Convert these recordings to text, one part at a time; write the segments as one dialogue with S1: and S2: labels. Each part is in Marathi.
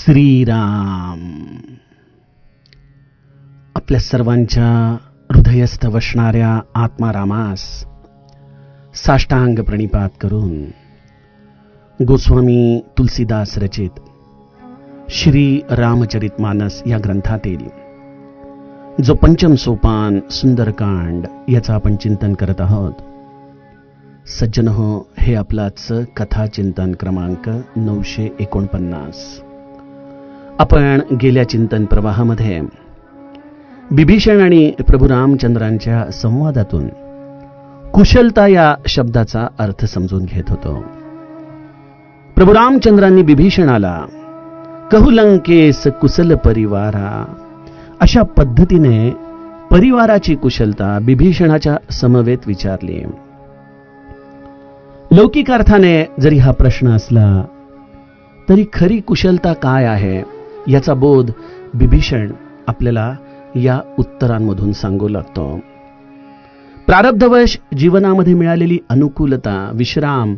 S1: श्रीराम. आपल्या सर्वांच्या हृदयस्थ वसणाऱ्या आत्मारामास साष्टांग प्रणिपात करून गोस्वामी तुलसीदास रचित श्री रामचरितमानस या ग्रंथातील जो पंचम सोपान सुंदरकांड याचा आपण चिंतन करत आहोत. सज्जनहो, हे आपलाच कथा चिंतन क्रमांक 949. आपण गेल्या चिंतन प्रवाहामध्ये बिभीषण आणि प्रभू रामचंद्रांच्या संवादातून कुशलता या शब्दाचा अर्थ समजून घेत होतो. प्रभू रामचंद्रांनी बिभीषणाला कहूलंकेस कुशल परिवारा अशा पद्धतीने परिवाराची कुशलता बिभीषणाच्या समवेत विचारली. लौकिक अर्थाने जरी हा प्रश्न असला तरी खरी कुशलता काय आहे याचा बोध बिभीषण आपल्याला या उत्तरांमधून सांगू लागतो. प्रारब्धवश जीवनामध्ये मिळालेली अनुकूलता, विश्राम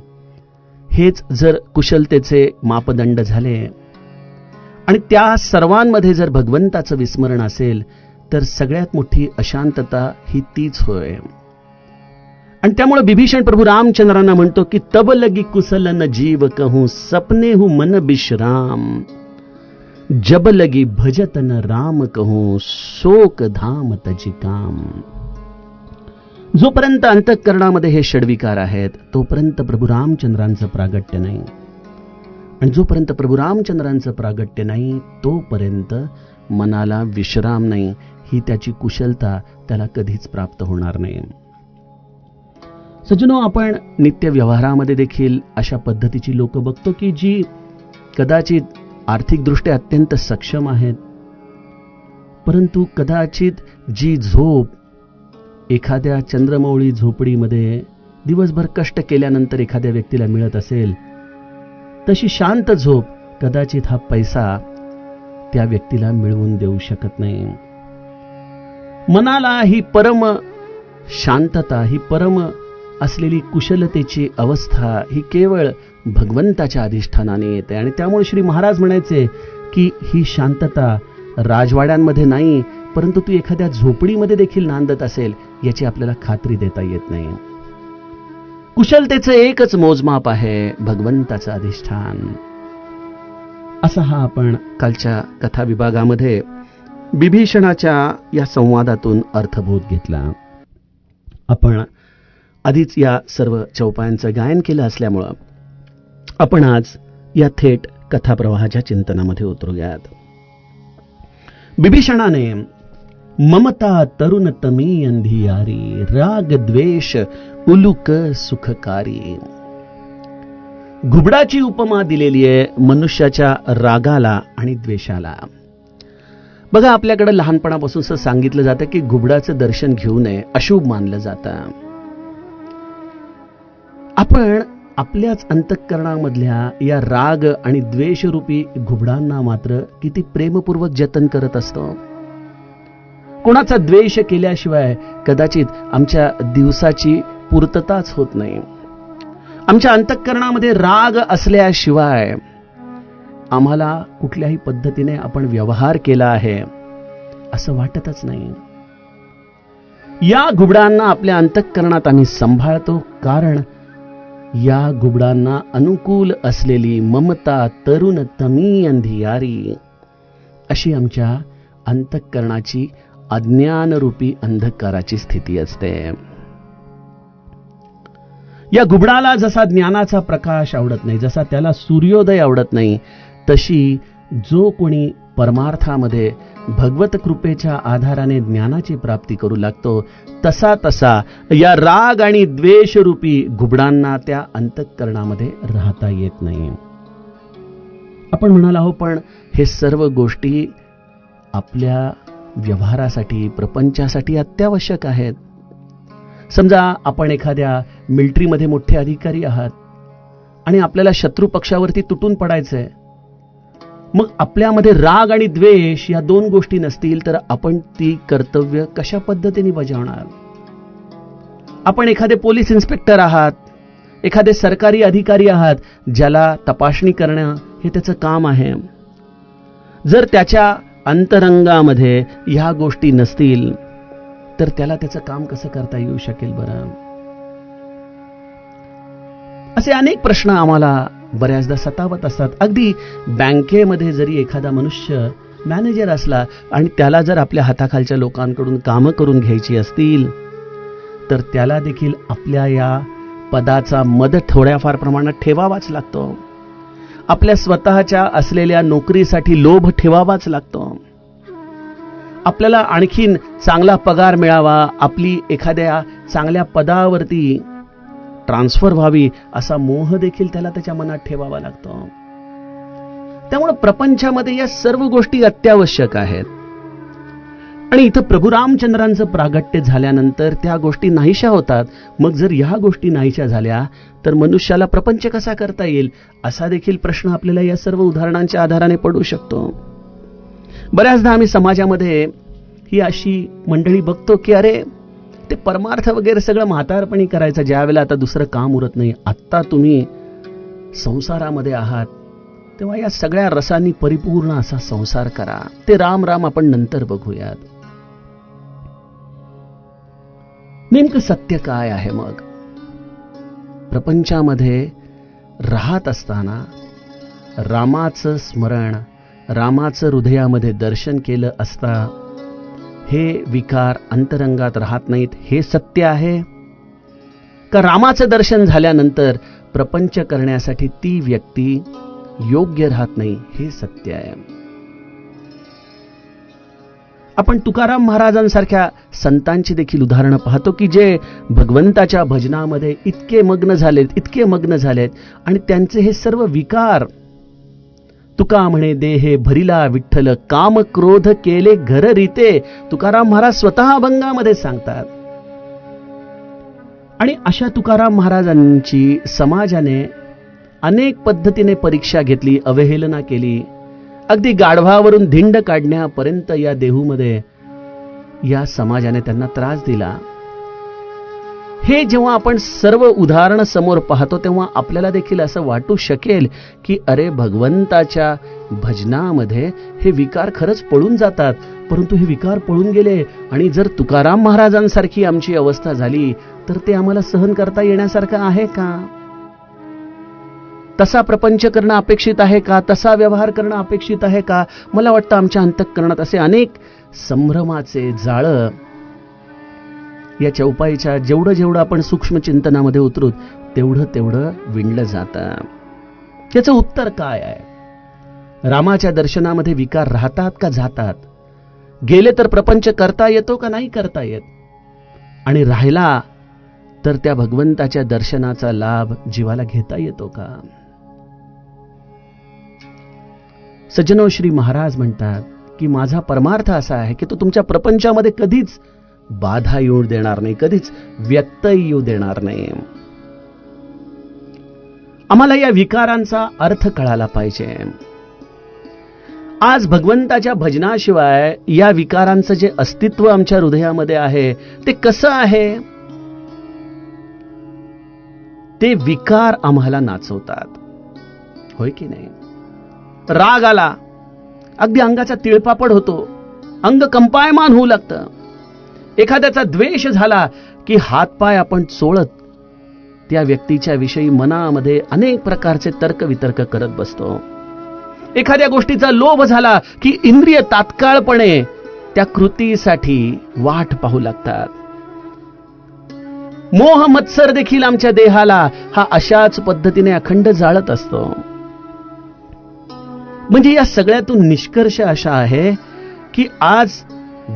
S1: हेच जर कुशलतेचे मापदंड झाले आणि त्या सर्वांमध्ये जर भगवंताचं विस्मरण असेल तर सगळ्यात मोठी अशांतता ही तीच होय. आणि त्यामुळे बिभीषण प्रभू रामचंद्रांना म्हणतो की तब लगी कुशल न जीव कहूं सपने हूं मन विश्राम, जब लगी भजत न राम कहूं शोक धाम तजी काम. जोपर्यंत अंतःकरणामध्ये हे षड्विकार आहेत तोपर्यंत प्रभू रामचंद्रांचं प्रागट्य नाही, आणि जोपर्यंत प्रभू रामचंद्रांचं प्रागट्य नाही तोपर्यंत मनाला विश्राम नाही. ही त्याची कुशलता त्याला कधीच प्राप्त होणार नाही. सज्जनो, आपण नित्य व्यवहारामध्ये देखील अशा पद्धतीची लोक बघतो की जी कदाचित आर्थिकदृष्ट्या अत्यंत सक्षम आहेत, परंतु कदाचित जी झोप एखाद्या चंद्रमौळी झोपडीमध्ये दिवसभर कष्ट केल्यानंतर एखाद्या व्यक्तीला मिळत असेल तशी शांत झोप कदाचित हा पैसा त्या व्यक्तीला मिळवून देऊ शकत नाही. मनाला ही परम शांतता, ही परम असलेली कुशलतेची अवस्था ही केवळ भगवंताच्या अधिष्ठानाने येते. आणि त्यामुळे श्री महाराज म्हणायचे की ही शांतता राजवाड्यांमध्ये नाही, परंतु तू एखाद्या झोपडीमध्ये देखील नांदत असेल याची आपल्याला खात्री देता येत नाही. कुशलतेचं एकच मोजमाप आहे भगवंताचं अधिष्ठान. असा हा आपण कालच्या कथा विभागामध्ये बिभीषणाच्या या संवादातून अर्थबोध घेतला. आपण आधीच या सर्व चौपायांचं गायन केलं असल्यामुळं आपण आज या थेट कथाप्रवाहाच्या चिंतनामध्ये उतरूयात. बिभीषणाने ममता तरुण तमी अंधियारी, राग द्वेष उलुक सुखकारी. घुबडाची उपमा दिलेली आहे मनुष्याच्या रागाला आणि द्वेषाला. बघा, आपल्याकडे लहानपणापासून असं सांगितलं जातं की घुबडाचं दर्शन घेऊ नये, अशुभ मानलं जातं. आपण आपल्याच अंतःकरणामधल्या या राग आणि द्वेषरूपी घुबडांना मात्र किती प्रेमपूर्वक जतन करत असतो. कोणाचा द्वेष केल्याशिवाय कदाचित आमच्या दिवसाची पूर्तताच होत नाही. आमच्या अंतःकरणामध्ये राग असल्याशिवाय आम्हाला कुठल्याही पद्धतीने आपण व्यवहार केला आहे असं वाटतच नाही. या घुबडांना आपल्या अंतःकरणात आम्ही सांभाळतो, कारण या घुबडांना अनुकूल असलेली ममता तरुण तमी अंधियारी अशी आमच्या अंतःकरणाची अज्ञानरूपी अंधकाराची स्थिती असते. या घुबडाला जसा ज्ञानाचा प्रकाश आवडत नाही, जसा त्याला सूर्योदय आवडत नाही, तशी जो कोणी परमार्थामध्ये भगवत कृपेच्या आधाराने ज्ञानाची प्राप्ती करू लागतो तसा तसा या राग आणि द्वेष रूपी घुबडांना त्या अंतःकरणामध्ये राहता येत नाही. आपण म्हणाल, आहो पण हे सर्व गोष्टी आपल्या व्यवहारासाठी, प्रपंचासाठी अत्यावश्यक आहेत. समजा आपण एखाद्या मिलिटरीमध्ये मोठे अधिकारी आहात आणि आपल्याला शत्रू पक्षावरती तुटून पडायचंय. मग आपल्यामध्ये राग आणि द्वेष या दोन गोष्टी नसतील तर आपण ती कर्तव्य कशा पद्धतीने बजावणार? आपण एखादे पोलीस इन्स्पेक्टर आहात, एखादे सरकारी अधिकारी आहात ज्याला तपासणी करणं हे त्याचं काम आहे. जर त्याच्या अंतरंगामध्ये ह्या गोष्टी नसतील तर त्याला त्याचं काम कसं करता येऊ शकेल बरं? असे अनेक प्रश्न आम्हाला बऱ्याचदा सतावत असतात. अगदी बँकेमध्ये जरी एखादा मनुष्य मॅनेजर असला आणि त्याला जर आपल्या हाताखालच्या लोकांकडून कामं करून घ्यायची असतील तर त्याला देखील आपल्या या पदाचा मद थोड्याफार प्रमाणात ठेवावाच लागतो. आपल्या स्वतःच्या असलेल्या नोकरीसाठी लोभ ठेवावाच लागतो. आपल्याला आणखीन चांगला पगार मिळावा, आपली एखाद्या चांगल्या पदावरती ट्रान्सफर व्हावी असा मोह देखील त्याला त्याच्या मनात ठेवावा लागतो. त्यामुळे प्रपंचामध्ये या सर्व गोष्टी अत्यावश्यक आहेत. आणि इथं प्रभू रामचंद्रांचं प्रागट्य झाल्यानंतर त्या गोष्टी नाहीशा होतात. मग जर ह्या गोष्टी नाहीशा झाल्या तर मनुष्याला प्रपंच कसा करता येईल असा देखील प्रश्न आपल्याला या सर्व उदाहरणांच्या आधाराने पडू शकतो. बऱ्याचदा आम्ही समाजामध्ये ही अशी मंडळी बघतो की अरे ते परमार्थ वगैरे सगळं म्हातारपणी करायचं, ज्या वेळेला आता दुसरं काम उरत नाही, आत्ता तुम्ही संसारामध्ये आहात तेव्हा या सगळ्या रसांनी परिपूर्ण असा संसार करा. ते राम राम आपण नंतर बघूयात. नेमकं सत्य काय आहे? मग प्रपंचामध्ये राहत असताना रामाचं स्मरण, रामाचं हृदयामध्ये दर्शन केलं असता हे विकार अंतरंगात राहत नाहीत, हे सत्य आहे का? रामाचं दर्शन झाल्यानंतर प्रपंच करण्यासाठी ती व्यक्ती योग्य राहत नाही, हे सत्य आहे. आपण तुकाराम महाराजांसारख्या संतांची देखील उदाहरणं पाहतो की जे भगवंताच्या भजनामध्ये इतके मग्न झालेत आणि त्यांचे हे सर्व विकार, तुका म्हणे देहे भरिला विठ्ठल, काम क्रोध केले घर रीते, तुकाराम महाराज स्वतः अभंगामध्ये सांगतात. आणि अशा तुकाराम महाराजांची समाजाने अनेक पद्धतीने परीक्षा घेतली, अवहेलना केली. अगदी गाढवावरून धिंड काढण्यापर्यंत या देहूमध्ये या समाजाने त्यांना त्रास दिला. हे जेव्हा आपण सर्व उदाहरणं समोर पाहतो तेव्हा आपल्याला देखील असं वाटू शकेल की अरे भगवंताच्या भजनामध्ये हे विकार खरंच पळून जातात, परंतु हे विकार पळून गेले आणि जर तुकाराम महाराजांसारखी आमची अवस्था झाली तर ते आम्हाला सहन करता येण्यासारखं आहे का? तसा प्रपंच करणं अपेक्षित आहे का? तसा व्यवहार करणं अपेक्षित आहे का? मला वाटतं आमच्या अंतःकरणात असे अनेक संभ्रमाचे जाळं या चौपाईच्या जेवढं आपण सूक्ष्म चिंतनामध्ये उतरू तेवढं विणलं जातं. त्याचं उत्तर काय आहे? रामाच्या दर्शनामध्ये विकार राहतात का जातात? गेले तर प्रपंच करता येतो का नाही करता येत? आणि राहिला तर त्या भगवंताच्या दर्शनाचा लाभ जीवाला घेता येतो का? सज्जनो, श्री महाराज म्हणतात की माझा परमार्थ असा आहे की तो तुमच्या प्रपंचामध्ये कधीच बाधा येऊ देणार नाही, कधीच व्यत्यय येऊ देणार नाही. आम्हाला या विकारांचा अर्थ कळाला पाहिजे. आज भगवंताच्या भजनाशिवाय या विकारांचं जे अस्तित्व आमच्या हृदयामध्ये आहे ते कसं आहे? ते विकार आम्हाला नाचवतात, होय की नाही? राग आला, अगदी अंगाचा तिळपापड होतो, अंग कंपायमान होऊ लागतं. एखाद्याचा द्वेष झाला की हातपाय आपण चोळत त्या व्यक्तीच्या विषयी मनामध्ये अनेक प्रकारचे तर्कवितर्क करत बसतो. एखाद्या गोष्टीचा लोभ झाला की इंद्रिय तात्काळपणे त्या कृतीसाठी वाट पाहू लागतात. मोह मत्सर देखील आमच्या देहाला हा अशाच पद्धतीने अखंड जाळत असतो. म्हणजे या सगळ्यातून निष्कर्ष असा आहे की आज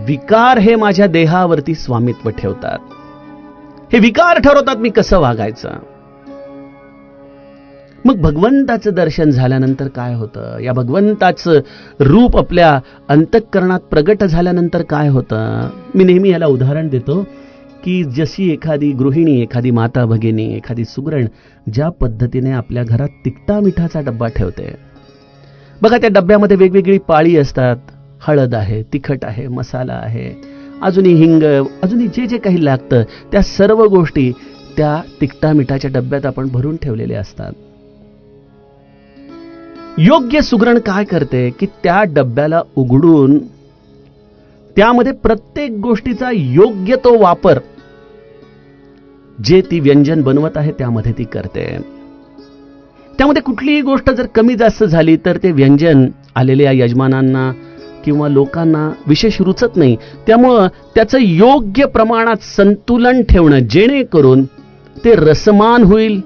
S1: विकार हे माझ्या देहावरती स्वामित्व ठेवतात. हे विकार ठरवतात मी कसं वागायचं. मग भगवंताचं दर्शन झाल्यानंतर काय होतं? या भगवंताचं रूप आपल्या अंतःकरणात प्रगट झाल्यानंतर काय होतं? मी नेहमी याला उदाहरण देतो की जशी एखादी गृहिणी, एखादी माता भगिनी, एखादी सुगरण ज्या पद्धतीने आपल्या घरात तिखटा मिठाचा डब्बा ठेवते बघा, त्या डब्यामध्ये वेगवेगळी पाळी असतात. हळद आहे, तिखट आहे, मसाला आहे, अजूनही हिंग, अजूनही जे जे काही लागतं त्या सर्व गोष्टी त्या तिखटा मिठाच्या डब्यात आपण भरून ठेवलेल्या असतात. योग्य सुगरण काय करते की त्या डब्याला उघडून त्यामध्ये प्रत्येक गोष्टीचा योग्य तो वापर जे ती व्यंजन बनवत आहे त्यामध्ये ती करते. त्यामध्ये कुठलीही गोष्ट जर कमी जास्त झाली तर ते व्यंजन आलेल्या यजमानांना किंवा लोकांना विशेष रुचत नाही. त्यामुळं त्याचं योग्य प्रमाणात संतुलन ठेवणं जेणेकरून ते रसमान होईल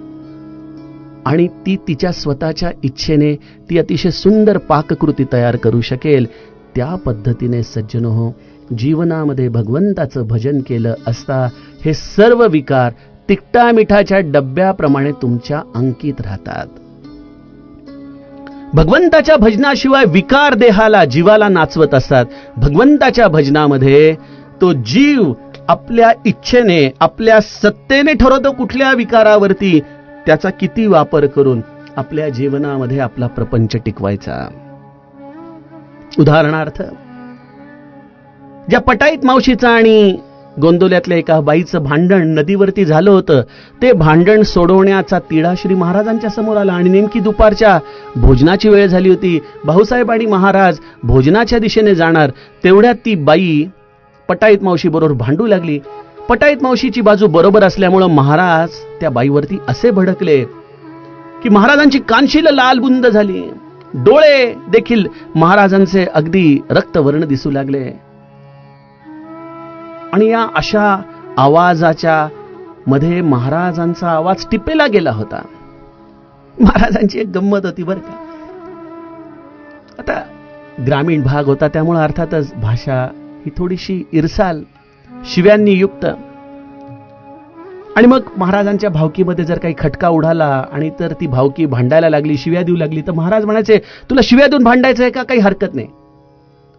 S1: आणि ती तिच्या स्वतःच्या इच्छेने ती अतिशय सुंदर पाककृती तयार करू शकेल. त्या पद्धतीने सज्जनहो, जीवनामध्ये भगवंताचं भजन केलं असता हे सर्व विकार तिखटा मिठाच्या डब्याप्रमाणे तुमच्या अंकित राहतात. भगवंताच्या भजनाशिवाय विकार देहाला जीवाला नाचवत असतात. भगवंताच्या भजनामध्ये तो जीव आपल्या इच्छेने आपल्या सत्तेने ठरवतो कुठल्या विकारावरती त्याचा किती वापर करून आपल्या जीवनामध्ये आपला प्रपंच टिकवायचा. उदाहरणार्थ, ज्या पटाईत मावशीचं आणि गोंदवल्यातल्या एका बाईचं भांडण नदीवरती झालं होतं, ते भांडण सोडवण्याचा तिढा श्री महाराजांच्या समोर आला आणि नेमकी दुपारच्या भोजनाची वेळ झाली होती. भाऊसाहेब आणि महाराज भोजनाच्या दिशेने जाणार तेवढ्यात ती बाई पटाईत मावशी बरोबर भांडू लागली. पटाईत मावशीची बाजू बरोबर असल्यामुळं महाराज त्या बाईवरती असे भडकले की महाराजांची कानशील लालबुंद झाली. डोळे देखील महाराजांचे अगदी रक्तवर्ण दिसू लागले आणि या अशा आवाजाच्या मध्ये महाराजांचा आवाज टिपेला गेला होता. महाराजांची एक गंमत होती बरं का. आता ग्रामीण भाग होता त्यामुळे अर्थातच भाषा ही थोडीशी इरसाल शिव्यांनी युक्त. आणि मग महाराजांच्या भावकीमध्ये जर काही खटका उडाला आणि तर ती भावकी भांडायला लागली, शिव्या देऊ लागली, तर महाराज म्हणायचे, तुला शिव्या देऊन भांडायचं आहे का? काही हरकत नाही,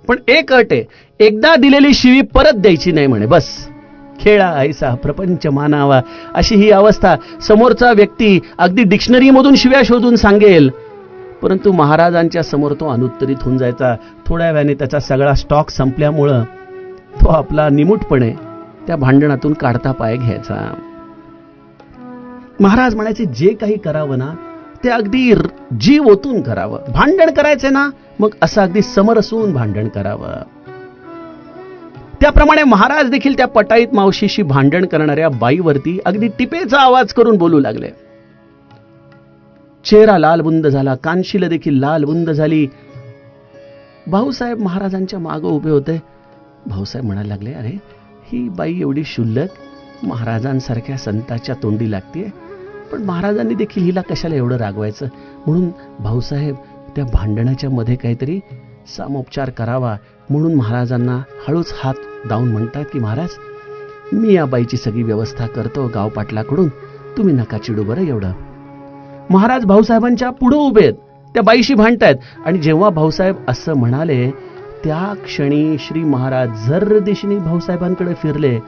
S1: पण एक अट आहे, एकदा दिलेली शिवी परत द्यायची नाही म्हणे. बस खेळा ऐसा प्रपंच मानावा, अशी ही अवस्था. समोरचा व्यक्ती अगदी डिक्शनरीमधून शिव्या शोधून सांगेल, परंतु महाराजांच्या समोर तो अनुत्तरित होऊन जायचा. थोड्या वेळाने त्याचा सगळा स्टॉक संपल्यामुळं तो आपला निमूटपणे त्या भांडणातून काढता पाय घ्यायचा. महाराज म्हणायचे, जे काही करावं ना ते अगदी जीव ओतून करावं. भांडण करायचे ना मग असं अगदी समरसून भांडण करावं. त्याप्रमाणे महाराज देखील त्या पटाईत मावशीशी भांडण करणाऱ्या बाईवरती अगदी टिपेचा आवाज करून बोलू लागले. चेहरा लालबुंद झाला, कानशील देखील लालबुंद झाली. भाऊसाहेब महाराजांच्या मागे उभे होते. भाऊसाहेब म्हणायला लागले, अरे ही बाई एवढी शुल्लक महाराजांसारख्या संताच्या तोंडी लागते, पण महाराजांनी देखील हिला कशाला एवढं रागवायचं. म्हणून भाऊसाहेब त्या भांडणाच्या मध्ये काहीतरी सामोपचार करावा म्हणून महाराजांना हळूच हात दावून म्हणतात की महाराज, मी या बाईची सगळी व्यवस्था करतो गाव पाटलाकडून, तुम्ही नका चिडू बरं एवढं. महाराज भाऊसाहेबांच्या पुढे उभे आहेत, त्या बाईशी भांडतायत. आणि जेव्हा भाऊसाहेब असं म्हणाले त्या क्षणी श्री महाराज जर दिशेने भाऊसाहेबांकडे फिरले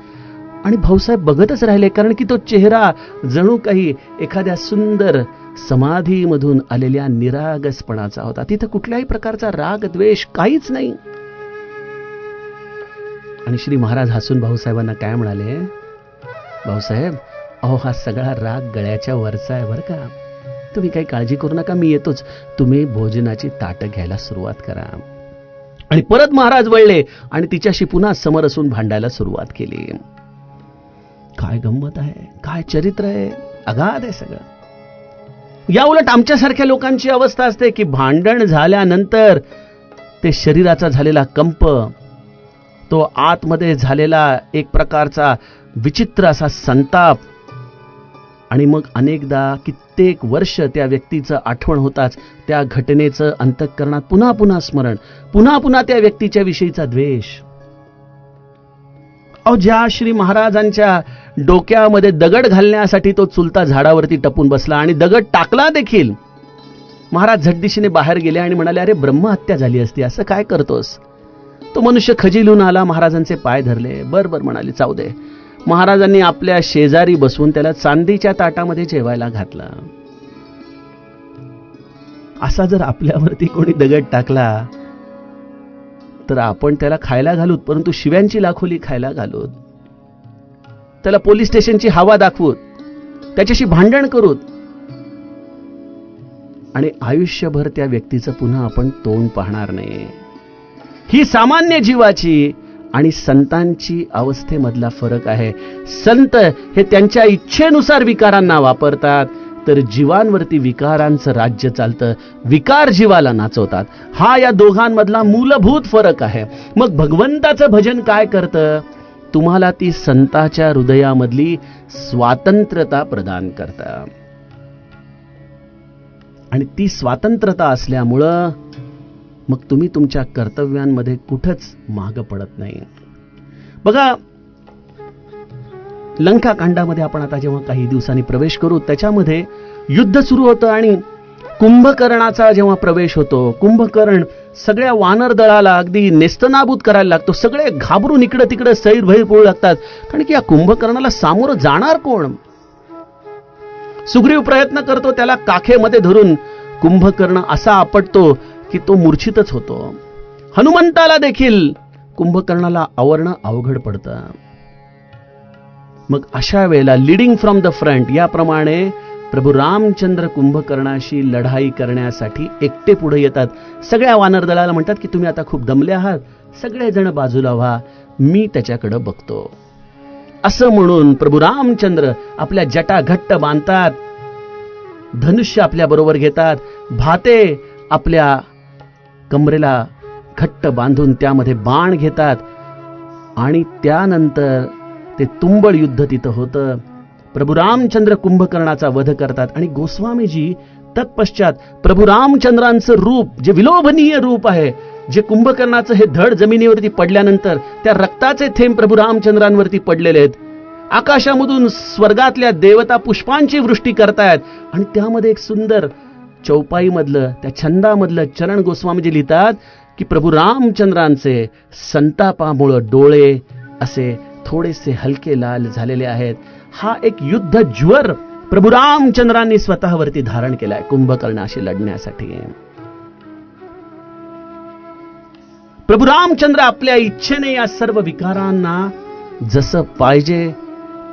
S1: आणि भाऊसाहेब बघतच राहिले, कारण की तो चेहरा जणू काही एखाद्या सुंदर समाधीमधून आलेल्या निरागसपणाचा होता. तिथं कुठल्याही प्रकारचा राग द्वेष काहीच नाही. आणि श्री महाराज हसून भाऊसाहेबांना काय म्हणाले, भाऊसाहेब अहो हा सगळा राग गळ्याच्या वरचा आहे बरं का, तुम्ही काही काळजी करू नका, मी येतोच, तुम्ही भोजनाची ताटं घ्यायला सुरुवात करा. आणि परत महाराज वळले आणि तिच्याशी पुन्हा समरसून भांडायला सुरुवात केली. काय गंमत आहे, काय चरित्र आहे, अगाध आहे सगळं. या उलट आमच्यासारख्या लोकांची अवस्था असते की भांडण झाल्यानंतर ते शरीराचा झालेला कंप, तो आतमध्ये झालेला एक प्रकारचा विचित्र असा संताप, आणि मग अनेकदा कित्येक वर्ष त्या व्यक्तीचं आठवण होताच त्या घटनेचं अंतःकरणात पुन्हा पुन्हा स्मरण, पुन्हा पुन्हा त्या व्यक्तीच्या विषयीचा द्वेष. अहो ज्या श्री महाराजांच्या डोक्यामध्ये दगड घालण्यासाठी तो चुलता झाडावरती टपून बसला आणि दगड टाकला देखील, महाराज झटदिशीने बाहेर गेले आणि म्हणाले, अरे ब्रह्महत्या झाली असती, असं काय करतोस. तो मनुष्य खजिलून आला, महाराजांचे पाय धरले. बर म्हणाले, चाऊ दे. महाराजांनी आपल्या शेजारी बसवून त्याला चांदीच्या ताटामध्ये जेवायला घातलं. असा जर आपल्यावरती कोणी दगड टाकला तर आपण त्याला खायला घालूत, परंतु शिव्यांची लाखोली खायला घालूत, त्याला पोलीस स्टेशनची हवा दाखवूत, त्याच्याशी भांडण करूत. आणि आयुष्यभर त्या व्यक्तीचं पुन्हा आपण तोंड पाहणार नाही. ही सामान्य जीवाची आणि संतांची अवस्थेमधला फरक आहे. संत हे त्यांच्या इच्छेनुसार विकारांना वापरतात, तर जीवांवरती विकारांचं राज्य चालतं. विकार जीवाला नाचवतात. हा या दोघांमधला मूलभूत फरक आहे. मग भगवंताचं भजन काय करतं? तुम्हाला ती संताच्या हृदयामधली स्वातंत्र्यता प्रदान करतं. आणि ती स्वातंत्र्यता असल्यामुळं मग तुम्ही तुमच्या कर्तव्यांमध्ये कुठंच मागं पडत नाही. बघा, लंका कांडामध्ये आपण आता जेव्हा काही दिवसांनी प्रवेश करू, त्याच्यामध्ये युद्ध सुरू होतं आणि कुंभकर्णाचा जेव्हा प्रवेश होतो, कुंभकर्ण सगळ्या वानर दळाला अगदी नेस्तनाबूत करायला लागतो. सगळे घाबरून इकडं तिकडं सैरभैर पळू लागतात, कारण की या कुंभकर्णाला सामोरं जाणार कोण? सुग्रीव प्रयत्न करतो त्याला काखेमध्ये धरून. कुंभकर्ण असा आपटतो की तो मूर्छितच होतो. हनुमंताला देखील कुंभकर्णाला आवरणं अवघड पडतं. मग अशा वेळेला लीडिंग फ्रॉम द फ्रंट याप्रमाणे प्रभू रामचंद्र कुंभकर्णाशी लढाई करण्यासाठी एकटे पुढे येतात. सगळ्या वानर दळाला म्हणतात की तुम्ही आता खूप दमले आहात, सगळेजण बाजूला व्हा, मी त्याच्याकडे बघतो. असं म्हणून प्रभू रामचंद्र आपल्या जटा घट्ट बांधतात, धनुष्य आपल्या बरोबर घेतात, भाते आपल्या कमरेला घट्ट बांधून त्यामध्ये बाण घेतात आणि त्यानंतर ते तुंबळ युद्ध तिथं होतं. प्रभू रामचंद्र कुंभकर्णाचा वध करतात आणि गोस्वामीजी तत्पश्चात प्रभू रामचंद्रांचं रूप, जे विलोभनीय रूप आहे, जे कुंभकर्णाचं हे धड जमिनीवरती पडल्यानंतर त्या रक्ताचे थेंब प्रभू रामचंद्रांवरती पडलेले आहेत. आकाशामधून स्वर्गातल्या देवता पुष्पांची वृष्टी करतायत आणि त्यामध्ये एक सुंदर चौपाईमधलं, त्या छंदामधलं चरण गोस्वामीजी लिहितात की प्रभू रामचंद्रांचे संतापामुळे डोळे असे थोडेसे हलके लाल झालेले आहेत. हा एक युद्ध ज्वर प्रभू रामचंद्रांनी स्वतःवरती धारण केलाय कुंभकर्णाशी लढण्यासाठी. प्रभू रामचंद्र आपल्या इच्छेने या सर्व विकारांना जसं पाहिजे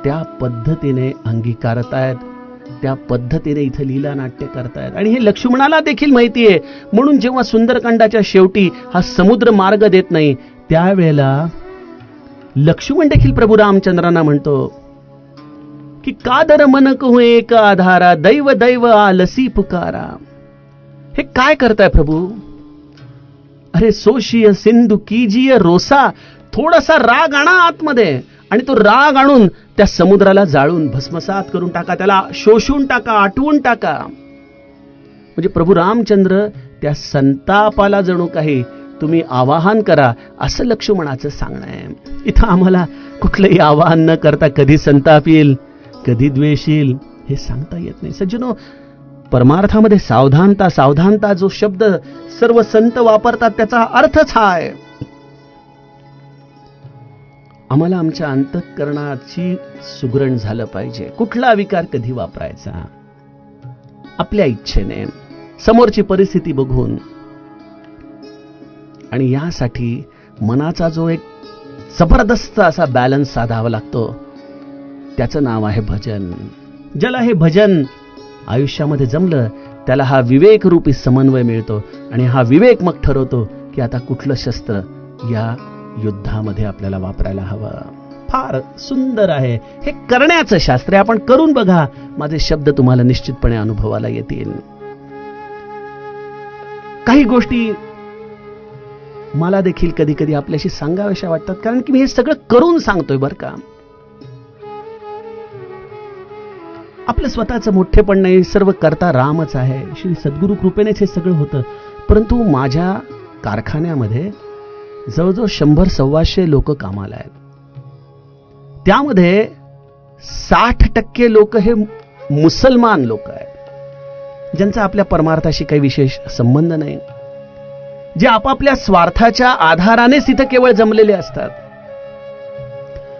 S1: त्या पद्धतीने अंगीकारतायत, त्या पद्धतीने इथं लीला नाट्य करतायत. आणि हे लक्ष्मणाला देखील माहिती आहे. म्हणून जेव्हा सुंदरकांडाच्या शेवटी हा समुद्र मार्ग देत नाही, त्यावेळेला लक्ष्मण देखील प्रभू रामचंद्रांना म्हणतो की कादर मन कहू एक आधारा, दैव दैव आलसी पुकारा. हे काय करताय प्रभू? अरे सोशिय सिंधू कीजिय रोसा. थोडासा राग आणा आतमध्ये आणि तो राग आणून त्या समुद्राला जाळून भस्मसात करून टाका, त्याला शोषून टाका, आटवून टाका. म्हणजे प्रभू रामचंद्र त्या संतापाला जणू काही तुम्ही आवाहन करा, असं लक्ष्मणाचं सांगणं आहे. इथं आम्हाला कुठलंही आवाहन न करता कधी संताप येईल, कधी द्वेष येईल, हे सांगता येत नाही. सज्जनो, परमार्थामध्ये सावधानता, सावधानता जो शब्द सर्व संत वापरतात त्याचा अर्थच हा आहे. आम्हाला आमच्या अंतःकरणाची सुगरण झालं पाहिजे. कुठला विकार कधी वापरायचा? आपल्या इच्छेने, समोरची परिस्थिती बघून. आणि यासाठी मनाचा जो एक जबरदस्त असा बॅलन्स साधावा लागतो, त्याचं नाव आहे भजन. ज्याला हे भजन आयुष्यामध्ये जमलं त्याला हा विवेक रूपी समन्वय मिळतो आणि हा विवेक मग ठरवतो की आता कुठलं शस्त्र या युद्धामध्ये आपल्याला वापरायला हवं. फार सुंदर आहे हे करण्याचं शास्त्र आहे. आपण करून बघा, माझे शब्द तुम्हाला निश्चितपणे अनुभवाला येतील. काही गोष्टी मला देखील कधी कधी आपल्याशी सांगाव्याशा वाटतात, कारण की मी हे सगळं करून सांगतोय बरं का. आपलं स्वतःचं मोठेपण नाही, सर्व करता रामच आहे. श्री सद्गुरु कृपेनेच हे सगळं होतं. परंतु माझ्या कारखान्यामध्ये जवळजवळ 100-125 लोक कामाला आहेत. त्यामध्ये 60% लोक हे मुसलमान लोक आहेत, ज्यांचा आपल्या परमार्थाशी काही विशेष संबंध नाही, जे आपापल्या स्वार्थाच्या आधारानेच तिथे केवळ जमलेले असतात.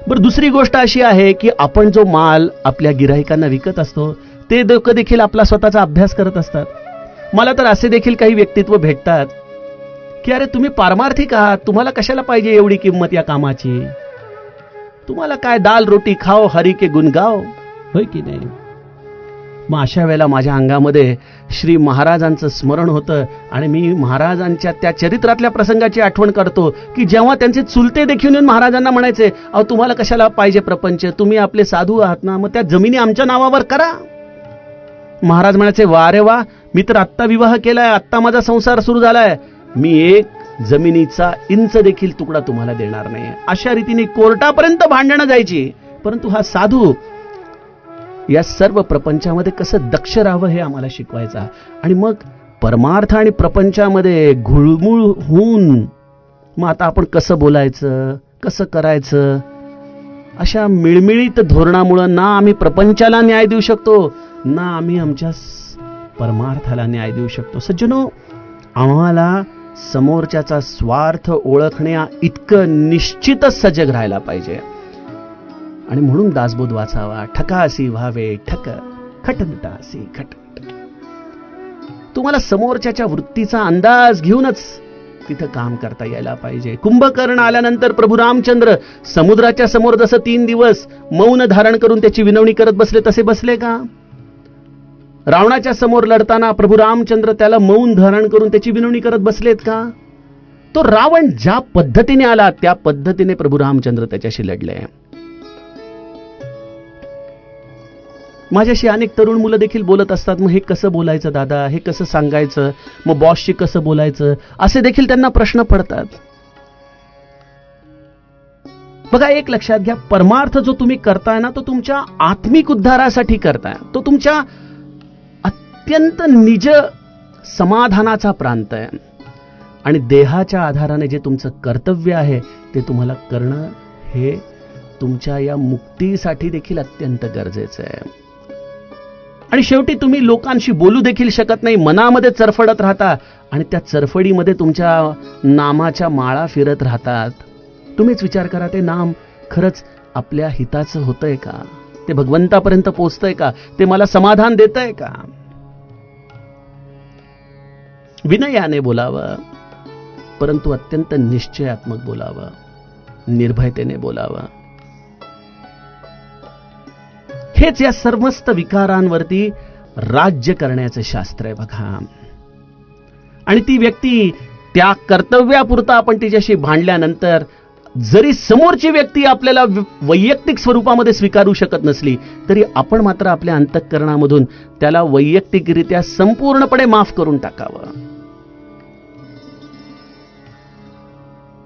S1: बरं, दुसरी गोष्ट अशी आहे की आपण जो माल आपल्या गिराहिकांना विकत असतो ते लोक देखील आपला स्वतःचा अभ्यास करत असतात. मला तर असे देखील काही व्यक्तित्व भेटतात की अरे तुम्ही पारमार्थिक आहात, तुम्हाला कशाला पाहिजे एवढी किंमत या कामाची? तुम्हाला काय दाल रोटी खाओ, हरी के गुण गाओ, होय की नाही? मग अशा वेळेला माझ्या अंगामध्ये श्री महाराजांचं स्मरण होतं आणि मी महाराजांच्या त्या चरित्रातल्या प्रसंगाची आठवण करतो की जेव्हा त्यांचे चुलते देखील येऊन महाराजांना म्हणायचे, अहो तुम्हाला कशाला पाहिजे प्रपंच, तुम्ही आपले साधू आहात ना, मग त्या जमिनी आमच्या नावावर करा. महाराज म्हणायचे, वा रे वा, मी तर आत्ता विवाह केलाय, आत्ता माझा संसार सुरू झालाय, मी एक जमिनीचा इंच देखील तुकडा तुम्हाला देणार नाही. अशा रीतीने कोर्टापर्यंत भांडणं जायची. परंतु हा साधू या सर्व प्रपंचामध्ये कसं दक्ष राहावं हे आम्हाला शिकवायचा. आणि मग परमार्थ आणि प्रपंचामध्ये घुळमुळ होऊन मग आता आपण कसं बोलायचं, कसं करायचं, अशा मिळमिळीत धोरणामुळं ना आम्ही प्रपंचाला न्याय देऊ शकतो, ना आम्ही आमच्या परमार्थाला न्याय देऊ शकतो. सज्जनो, आम्हाला समोरच्याचा स्वार्थ ओळखण्या इतकं निश्चितच सजग राहायला पाहिजे. आणि म्हणून दासबोध वाचावा, ठकासी व्हावे ठक, खटनटासी खट. तुम्हाला समोरच्याच्या वृत्तीचा अंदाज घेऊनच तिथं काम करता यायला पाहिजे. कुंभकर्ण आल्यानंतर प्रभू रामचंद्र समुद्राच्या समोर जसं 3 दिवस मौन धारण करून त्याची विनवणी करत बसले, तसे बसले का? रावणाच्या समोर लढताना प्रभू रामचंद्र त्याला मौन धारण करून त्याची विनवणी करत बसलेत का? तो रावण ज्या पद्धतीने आला त्या पद्धतीने प्रभू रामचंद्र त्याच्याशी लढले. माझ्याशी अनेक तरुण मुलं देखील बोलत असतात, मग हे कसं बोलायचं दादा, हे कसं सांगायचं, मग बॉसशी कसं बोलायचं, असे देखील त्यांना प्रश्न पडतात. बघा, एक लक्षात घ्या, परमार्थ जो तुम्ही करताय ना, तो तुमच्या आत्मिक उद्धारासाठी करताय. तो तुमच्या अत्यंत निज समाधानाचा प्रांत आहे. आणि देहाच्या आधाराने जे तुमचं कर्तव्य आहे ते तुम्हाला करणं हे तुमच्या या मुक्तीसाठी देखील अत्यंत गरजेचं आहे. आणि शेवटी तुम्ही लोकांशी बोलू देखील शकत नाही, मनामध्ये चरफडत राहता आणि त्या चरफडीमध्ये तुमच्या नामाच्या माळा फिरत राहतात. तुम्हीच विचार करा, ते नाम खरंच आपल्या हिताचं होतंय का? ते भगवंतापर्यंत पोहोचतंय का? ते मला समाधान देतंय का? विनयाने बोलावं, परंतु अत्यंत निश्चयात्मक बोलावं, निर्भयतेने बोलावं. हेच या समस्त विकारांवरती राज्य करण्याचं शास्त्र आहे बघा. आणि ती व्यक्ती त्या कर्तव्यापुरता आपण तिच्याशी भांडल्यानंतर जरी समोरची व्यक्ती आपल्याला वैयक्तिक स्वरूपामध्ये स्वीकारू शकत नसली तरी आपण मात्र आपल्या अंतःकरणामधून त्याला वैयक्तिकरित्या संपूर्णपणे माफ करून टाकावं.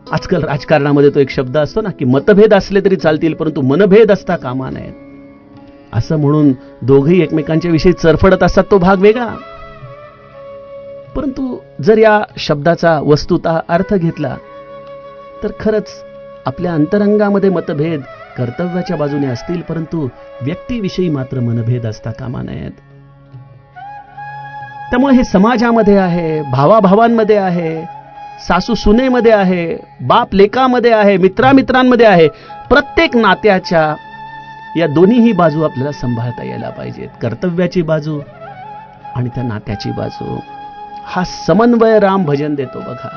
S1: आजकाल राजकारणामध्ये तो एक शब्द असतो ना की मतभेद असले तरी चालतील परंतु मनभेद असता कामा नयेत. असं म्हणून दोघेही एकमेकांच्या विषयी चरफडत असतात, तो भाग वेगळा. परंतु जर या शब्दाचा वस्तुतः अर्थ घेतला तर खरंच आपल्या अंतरंगामध्ये मतभेद कर्तव्याच्या बाजूने असतील परंतु व्यक्तीविषयी मात्र मनभेद असता कामा नयेत. त्यामुळे हे समाजामध्ये आहे, भावाभावांमध्ये आहे, सासू सुनेमध्ये आहे, बाप लेकामध्ये आहे, मित्रामित्रांमध्ये आहे. प्रत्येक नात्याच्या या दोन्हीही बाजू आपल्याला सांभाळता यायला पाहिजेत. कर्तव्याची बाजू आणि त्या नात्याची बाजू. हा समन्वय राम भजन देतो बघा.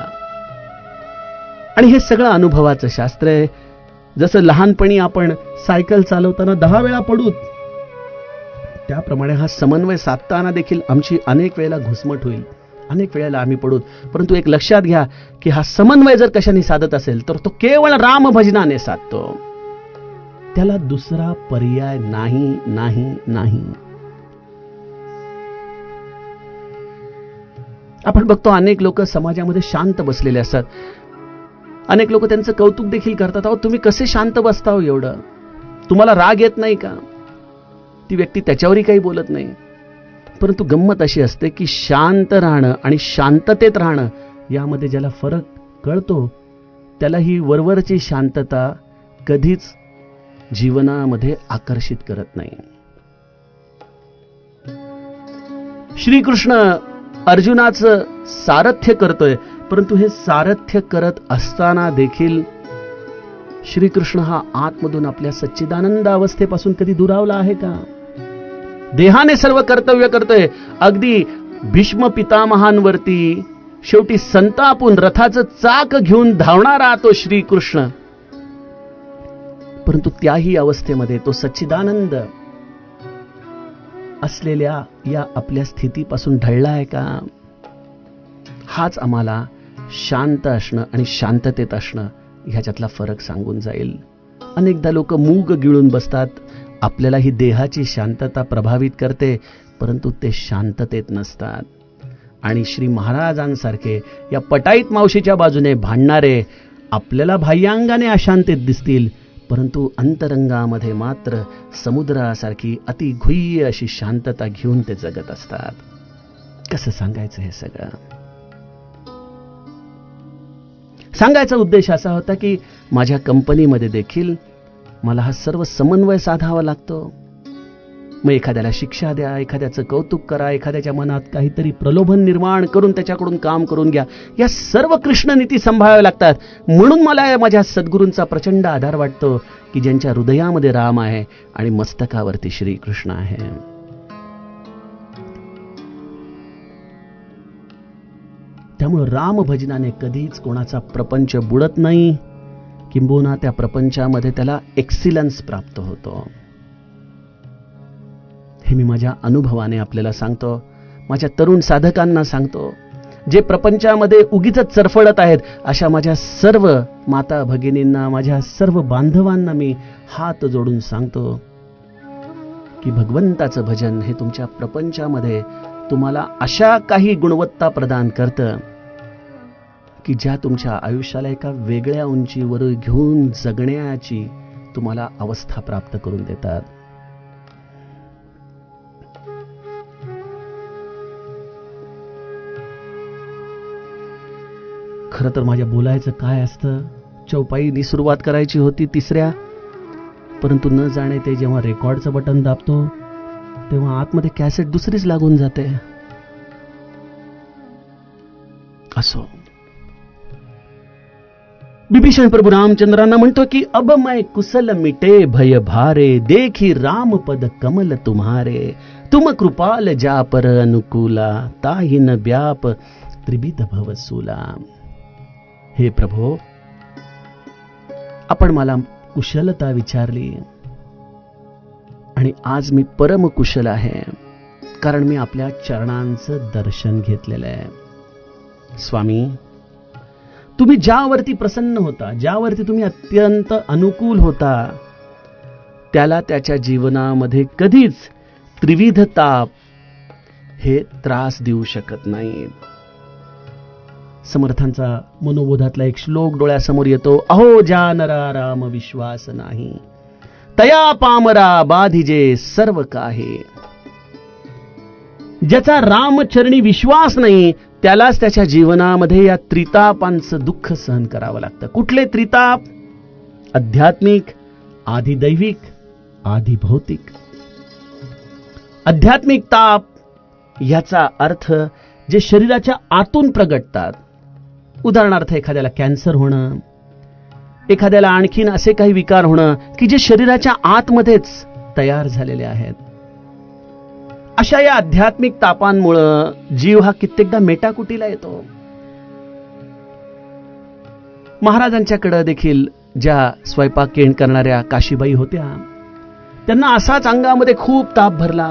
S1: आणि हे सगळं अनुभवाचं शास्त्र आहे. जसं लहानपणी आपण सायकल चालवताना 10 वेळा पडू, त्याप्रमाणे हा समन्वय साधताना देखील आमची अनेक वेळेला घुसमट होईल, अनेक वेळेला आम्ही पडू. परंतु एक लक्षात घ्या की हा समन्वय जर कशाने साधत असेल तर तो केवळ राम भजनाने साधतो. त्याला दुसरा पर्याय नाही नाही नाही. आपण बघतो अनेक लोक समाजामध्ये शांत बसलेले असतात. अनेक लोक त्यांचं कौतुक देखील करतात, अहो तुम्ही कसे शांत बसताव, एवढं तुम्हाला राग येत नाही का? ती व्यक्ती त्याच्यावरही काही बोलत नाही. परंतु गंमत अशी असते की शांत राहणं आणि शांततेत राहणं यामध्ये ज्याला फरक कळतो त्याला ही वरवरची शांतता कधीच जीवनामध्ये आकर्षित करत नाही. श्रीकृष्ण अर्जुनाचं सारथ्य करतोय, परंतु हे सारथ्य करत असताना देखील श्रीकृष्ण हा आतमधून आपल्या सच्चिदानंद अवस्थेपासून कधी दुरावला आहे का? देहाने सर्व कर्तव्य करतोय. अगदी भीष्म पितामहांवरती शेवटी संतापून रथाचं चाक घेऊन धावणारा तो श्रीकृष्ण, परंतु त्याही अवस्थेमध्ये तो सच्चिदानंद असलेल्या या आपल्या स्थितीपासून ढळला आहे का? हाच आम्हाला शांत असणं आणि शांततेत असणं ह्याच्यातला फरक सांगून जाईल. अनेकदा लोक मूग गिळून बसतात. आपल्याला ही देहाची शांतता प्रभावित करते, परंतु ते शांततेत नसतात. आणि श्री महाराजांसारखे या पटाईत मावशीच्या बाजूने भांडणारे आपल्याला बाह्यांगाने अशांतेत दिसतील, परंतु अंतरंगामध्ये मात्र समुद्रासारखी अतिघुय्य अशी शांतता घेऊन ते जगत असतात. कसं सांगायचं हे सगळं? सांगायचा उद्देश असा होता की माझ्या कंपनीमध्ये देखील मला हा सर्व समन्वय साधावा लागतो. मग एखाद्याला शिक्षा द्या, एखाद्याचं कौतुक करा, एखाद्याच्या मनात काहीतरी प्रलोभन निर्माण करून त्याच्याकडून काम करून घ्या. या सर्व कृष्णनीती सांभाळाव्या लागतात. म्हणून मला माझ्या सद्गुरूंचा प्रचंड आधार वाटतो की ज्यांच्या हृदयामध्ये राम आहे आणि मस्तकावरती श्रीकृष्ण आहे. त्यामुळे राम भजनाने कधीच कोणाचा प्रपंच बुडत नाही, किंबहुना त्या प्रपंचामध्ये त्याला एक्सिलन्स प्राप्त होतो. हे मी माझ्या अनुभवाने आपल्याला सांगतो, माझ्या तरुण साधकांना सांगतो, जे प्रपंचामध्ये उगीच चरफळत आहेत अशा माझ्या सर्व माता भगिनींना, माझ्या सर्व बांधवांना मी हात जोडून सांगतो की भगवंताचं भजन हे तुमच्या प्रपंचामध्ये तुम्हाला अशा काही गुणवत्ता प्रदान करतं की ज्या तुमच्या आयुष्याला एका वेगळ्या उंचीवर घेऊन जगण्याची तुम्हाला अवस्था प्राप्त करून देतात. खरं तर माझ्या बोलायचं काय असतं, चौपाईनी सुरुवात करायची होती तिसऱ्या, परंतु न जाणे ते जेव्हा रेकॉर्डचं बटन दाबतो तेव्हा आतमध्ये कॅसेट दुसरीच लागून जाते. असो, विभीषण प्रभू रामचंद्रांना म्हणतो की अब मैं कुशल मिटे भय भारे, देखी राम पद कमल तुम्हारे, तुम कृपाल जा पर अनुकूला, ताहि न व्याप त्रिविध भवसूला. हे प्रभो, आपण मला कुशलता विचारली आणि आज मी परम कुशल आहे, कारण मी आपल्या चरणांचं दर्शन घेतलेलं आहे. स्वामी, तुम्ही ज्यावरती प्रसन्न होता, ज्यावरती तुम्ही अत्यंत अनुकूल होता, त्याला त्याच्या जीवनामध्ये कधीच त्रिविध ताप हे त्रास देऊ शकत नाही. समर्थांचा मनोबोधातला एक श्लोक डोळ्यासमोर येतो, अहो ज्या नरा राम विश्वास नाही, तया पामरा बाधिजे सर्व काहे. ज्याचा रामचरणी विश्वास नाही त्यालाच त्याच्या जीवनामध्ये या त्रितापांचं दुःख सहन करावं लागतं. कुठले त्रिताप? आध्यात्मिक, आधिदैविक, आधिभौतिक. आध्यात्मिक ताप याचा अर्थ जे शरीराच्या आतून प्रगटतात. उदाहरणार्थ एखाद्याला कॅन्सर होणं, एखाद्याला आणखीन असे काही विकार होणं की जे शरीराच्या आतमध्येच तयार झालेले आहेत. अशा या आध्यात्मिक तापांमुळं जीव हा कित्येकदा मेटाकुटीला येतो. महाराजांच्याकडे देखील ज्या स्वयंपाक करणाऱ्या काशीबाई होत्या, त्यांना असाच अंगामध्ये खूप ताप भरला.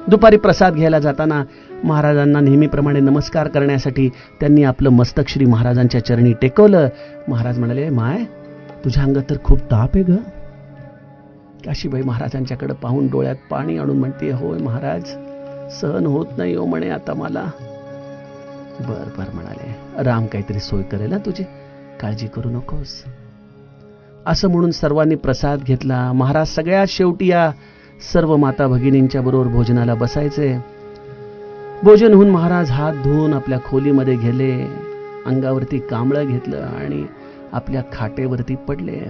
S1: दुपारी प्रसाद घ्यायला जाताना महाराजांना नेहमीप्रमाणे नमस्कार करण्यासाठी त्यांनी आपलं मस्तक श्री महाराजांच्या चरणी टेकवलं. महाराज म्हणाले, माय तुझ्या अंगात तर खूप ताप आहे ग. काशीबाई महाराजांच्याकडे पाहून डोळ्यात पाणी आणून म्हणते, होय महाराज, सहन होत नाही हो म्हणे आता मला. बर बर म्हणाले, राम काहीतरी सोय करेल ना तुझी, काळजी करू नकोस. असं म्हणून सर्वांनी प्रसाद घेतला. महाराज सगळ्यात शेवटी या सर्व माता भगिनींच्या बरोबर भोजनाला बसायचे. भोजन होऊन महाराज हात धुवून आपल्या खोलीमध्ये गेले, अंगावरती कांबळं घेतलं आणि आपल्या खाटेवरती पडले.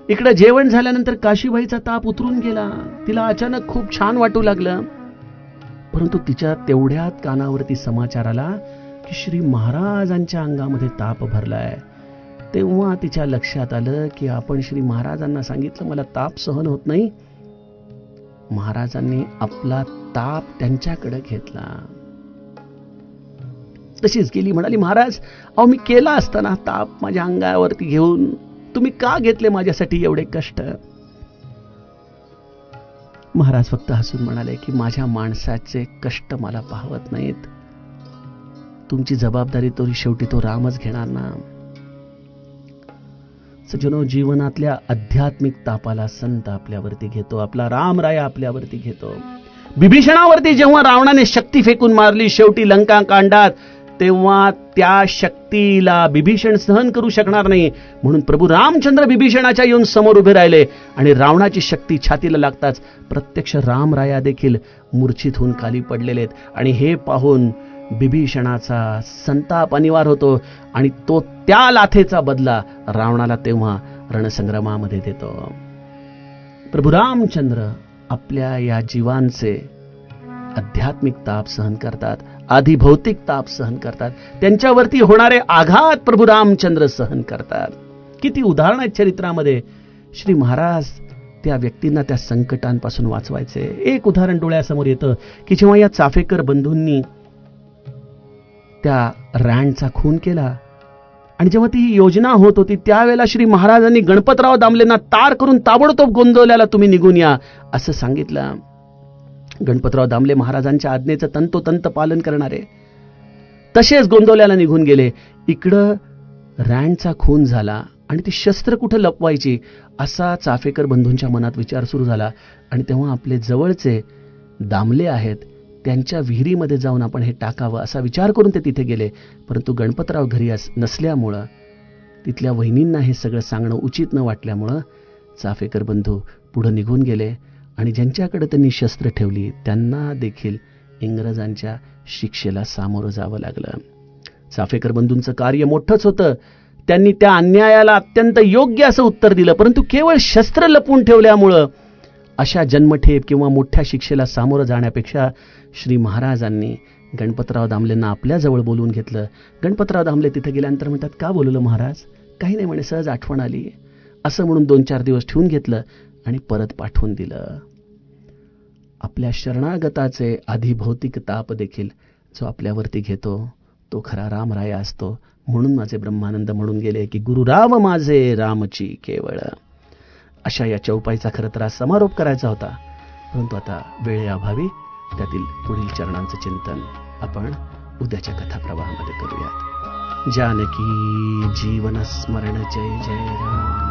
S1: इकडे जेवण झाल्यानंतर काशीबाईचा ताप उतरून गेला. तिला अचानक खूप छान वाटू लागलं. परंतु तिच्या तेवढ्यात कानावरती समाचार आला की श्री महाराजांच्या अंगामध्ये ताप भरलाय. तेव्हा तिच्या लक्षात आलं की आपण श्री महाराजांना सांगितलं मला ताप सहन होत नाही. महाराजांनी आपला ताप त्यांच्याकडे घेतला. तशीच गेली, म्हणाली, महाराज अहो मी केला असताना ताप माझ्या अंगावरती घेऊन, तुम्ही का घेतले माझ्यासाठी एवढे कष्ट? महाराज फक्त हसून म्हणाले की माझ्या माणसाचे कष्ट मला पाहवत नाहीत. तुमची जबाबदारी शेवटी तो रामच घेणार ना. सज्जनो, जीवनातल्या आध्यात्मिक तापाला संत आपल्यावरती घेतो, आपला रामराया आपल्यावरती घेतो. बिभीषणावरती जेव्हा रावणाने शक्ती फेकून मारली शेवटी लंका कांडात, तेव्हा त्या शक्तीला बिभीषण सहन करू शकणार नाही, म्हणून प्रभू रामचंद्र बिभीषणाच्या येऊन समोर उभे राहिले आणि रावणाची शक्ती छातीला लागताच प्रत्यक्ष रामराया देखील मूर्छित होऊन खाली पडलेले आहेत. आणि हे पाहून बिभीषणाचा संताप अनिवार्य होतो आणि तो त्या लाथेचा बदला रावणाला तेव्हा रणसंग्रामामध्ये देतो. प्रभू रामचंद्र आपल्या या जीवांचे आध्यात्मिक ताप सहन करतात, आधी भौतिक ताप सहन करतात, त्यांच्यावरती होणारे आघात प्रभू रामचंद्र सहन करतात. किती उदाहरण आहेत चरित्रामध्ये. श्री महाराज त्या व्यक्तींना त्या संकटांपासून वाचवायचे. एक उदाहरण डोळ्यासमोर येतं की जेव्हा या चाफेकर बंधूंनी त्या रँडचा खून केला आणि जेव्हा ती योजना होत होती त्यावेळेला श्री महाराजांनी गणपतराव दामलेंना तार करून ताबडतोब गोंदवल्याला तुम्ही निघून या असं सांगितलं. गणपतराव दामले महाराजांच्या आज्ञेचं तंतोतंत पालन करणारे तसेच गोंदवल्याला निघून गेले. इकडं रँडचा खून झाला आणि ती शस्त्र कुठं लपवायची असा चाफेकर बंधूंच्या मनात विचार सुरू झाला. आणि तेव्हा आपले जवळचे दामले आहेत त्यांच्या विहिरीमध्ये जाऊन आपण हे टाकावं असा विचार करून ते तिथे गेले. परंतु गणपतराव घरी नसल्यामुळं, तिथल्या वहिनींना हे सगळं सांगणं उचित न वाटल्यामुळं चाफेकर बंधू पुढे निघून गेले आणि ज्यांच्याकडे त्यांनी शस्त्र ठेवली त्यांना देखील इंग्रजांच्या शिक्षेला सामोरं जावं लागलं. चाफेकर बंधूंचं कार्य मोठंच होतं. त्यांनी त्या अन्यायाला अत्यंत योग्य असं उत्तर दिलं, परंतु केवळ शस्त्र लपवून ठेवल्यामुळं अशा जन्मठेप किंवा मोठ्या शिक्षेला सामोरं जाण्यापेक्षा श्री महाराजांनी गणपतराव दामलेंना आपल्याजवळ बोलवून घेतलं. गणपतराव दामले तिथे गेल्यानंतर म्हणतात, का बोलवलं महाराज? काही नाही म्हणे, सहज आठवण आली असं म्हणून 2-4 दिवस ठेवून घेतलं आणि परत पाठवून दिलं. आपल्या शरणागताचे आधी भौतिक ताप देखील जो आपल्यावरती घेतो तो खरा रामराया असतो. म्हणून माझे ब्रह्मानंद म्हणून गेले की गुरु राम माझे रामची केवळ. अशा या चौपाईचा खरं तर आज समारोप करायचा होता, परंतु आता वेळेअभावी त्यातील पुढील चरणांचं चिंतन आपण उद्याच्या कथाप्रवाहामध्ये करूयात. जानकी जीवन स्मरण जय जय राम.